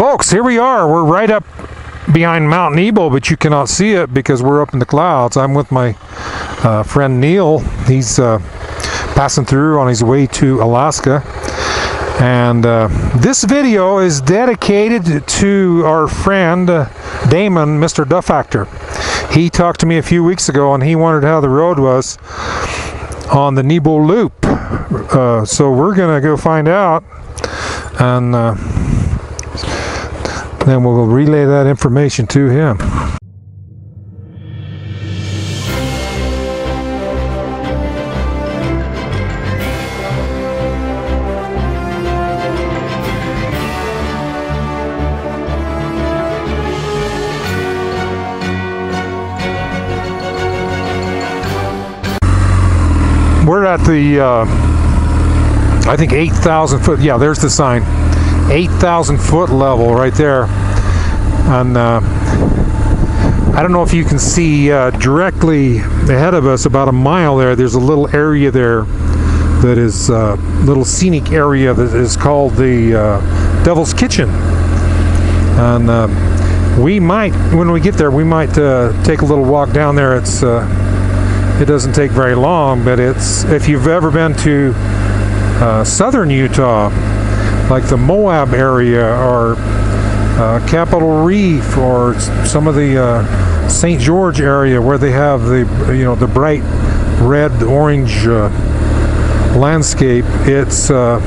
Folks, here we are. We're right up behind Mount Nebo, but you cannot see it because we're up in the clouds. I'm with my friend Neil. He's passing through on his way to Alaska. And this video is dedicated to our friend Damon, Mr. Duff Actor. He talked to me a few weeks ago and he wondered how the road was on the Nebo Loop. So we're gonna go find out, and then we'll relay that information to him. We're at the, I think 8,000 foot, yeah, there's the sign, 8,000 foot level right there. And I don't know if you can see directly ahead of us, about a mile there, there's a little area there that is a little scenic area that is called the Devil's Kitchen. And we might, when we get there, we might take a little walk down there. It's it doesn't take very long, but it's, if you've ever been to southern Utah, like the Moab area or Capitol Reef or some of the St. George area where they have the, you know, the bright red orange landscape, it's or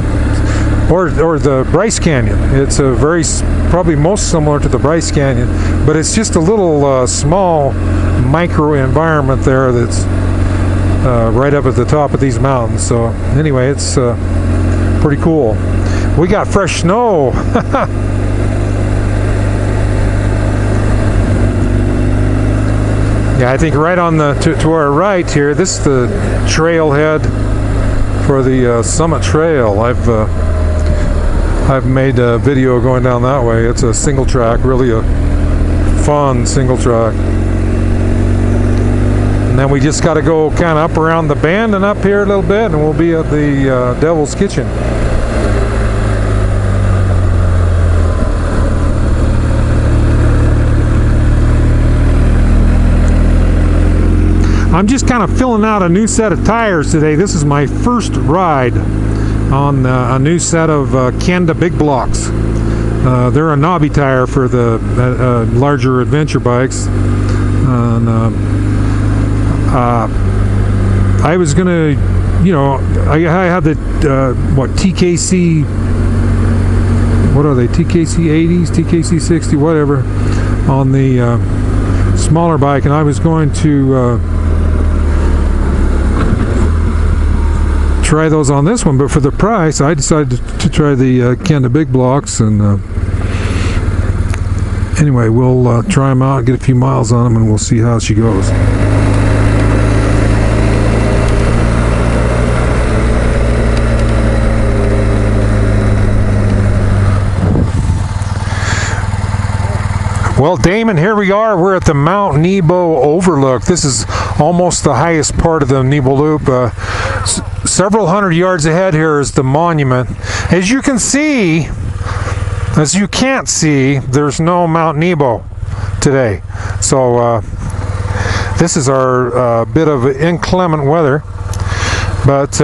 the Bryce Canyon. It's a very, probably most similar to the Bryce Canyon, but it's just a little small micro environment there that's right up at the top of these mountains. So anyway, it's pretty cool. We got fresh snow. Yeah, I think right on the to our right here, this is the trailhead for the Summit Trail. I've made a video going down that way. It's a single track, really a fun single track. And then we just got to go kind of up around the bend and up here a little bit, and we'll be at the Devil's Kitchen. I'm just kind of filling out a new set of tires today. This is my first ride on a new set of Kenda Big Blocks. They're a knobby tire for the larger adventure bikes. And I was gonna, you know, I had the what, TKC, what are they, TKC 80s, TKC 60, whatever, on the smaller bike, and I was going to try those on this one, but for the price I decided to try the Kenda Big Blocks. And anyway, we'll try them out, get a few miles on them, and we'll see how she goes. Well, Damon, here we are. We're at the Mount Nebo overlook. This is almost the highest part of the Nebo Loop. Several hundred yards ahead here is the monument. As you can see, as you can't see, there's no Mount Nebo today. So this is our bit of inclement weather, but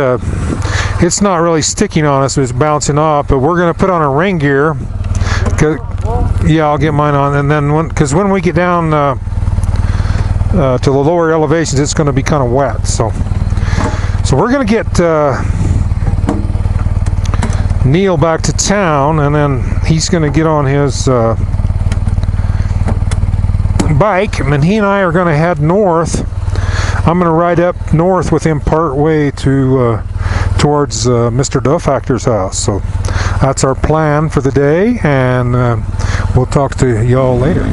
it's not really sticking on us, it's bouncing off. But we're going to put on our rain gear. Yeah, I'll get mine on, and then because when we get down to the lower elevations, it's going to be kind of wet. So we're going to get Neil back to town, and then he's going to get on his bike, and he and I are going to head north. I'm going to ride up north with him part way to towards Mr. Duff Actor's house. So that's our plan for the day, and we'll talk to y'all later.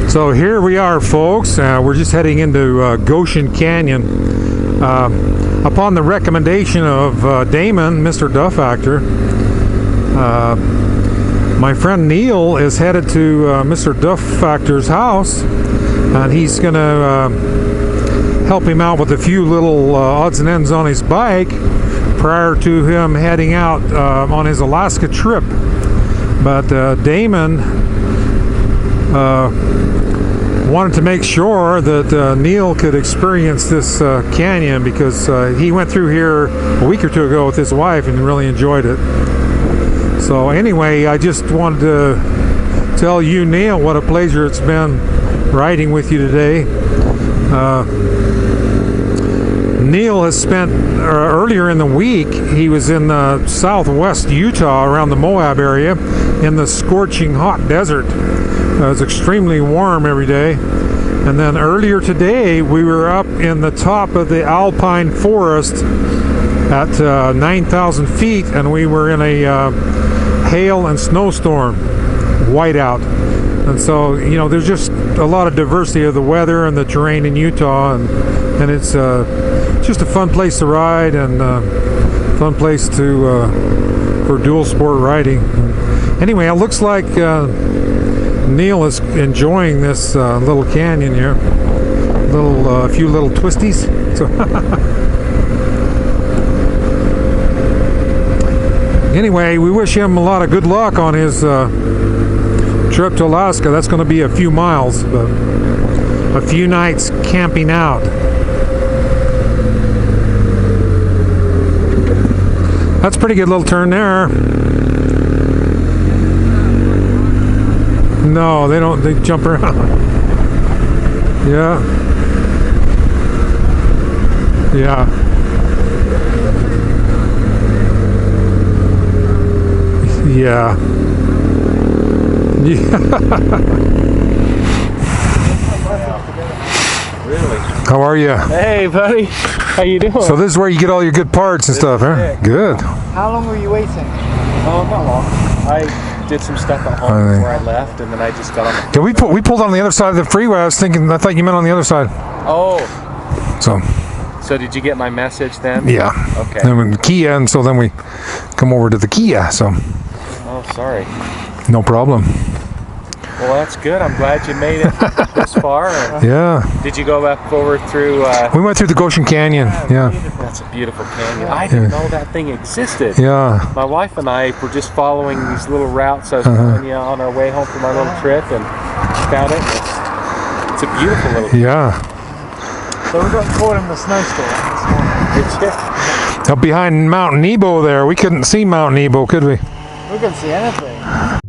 So here we are, folks. We're just heading into Goshen Canyon. Upon the recommendation of Damon, Mr. Duff Actor, my friend Neil is headed to Mr. Duff Actor's house, and he's gonna help him out with a few little odds and ends on his bike prior to him heading out on his Alaska trip. But Damon wanted to make sure that Neil could experience this canyon, because he went through here a week or two ago with his wife and really enjoyed it. So anyway, I just wanted to tell you, Neil, what a pleasure it's been riding with you today. Neil has spent earlier in the week, he was in southwest Utah around the Moab area in the scorching hot desert. It's extremely warm every day. And then earlier today we were up in the top of the alpine forest at 9,000 feet, and we were in a hail and snowstorm whiteout. And so, you know, there's just a lot of diversity of the weather and the terrain in Utah, and it's just a fun place to ride, and fun place to for dual sport riding. Anyway, it looks like Neil is enjoying this little canyon here. A few little twisties. So anyway, we wish him a lot of good luck on his trip to Alaska. That's going to be a few miles, but a few nights camping out. That's a pretty good little turn there. No, they don't. They jump around. Yeah. Yeah. Yeah. Really? How are you? Hey, buddy. How you doing? So this is where you get all your good parts and stuff, huh? Good. How long were you waiting? Oh, not long. I did some stuff at home before I left, and then I just got on the... Yeah, we pulled on the other side of the freeway. I thought you meant on the other side. Oh. So did you get my message then? yeah. Okay. Then we Kia, and so then we come over to the Kia. So. Oh, sorry. No problem. Well, that's good. I'm glad you made it this far. Yeah. Did you go back over through... we went through the Goshen Canyon. Yeah. That's a beautiful canyon. I didn't know that thing existed. Yeah. My wife and I were just following these little routes I was telling you on our way home from our little trip, and found it. It's a beautiful little... Yeah. So we got caught in the snowstorm this morning. Up behind Mount Nebo there, we couldn't see Mount Nebo, could we? We couldn't see anything.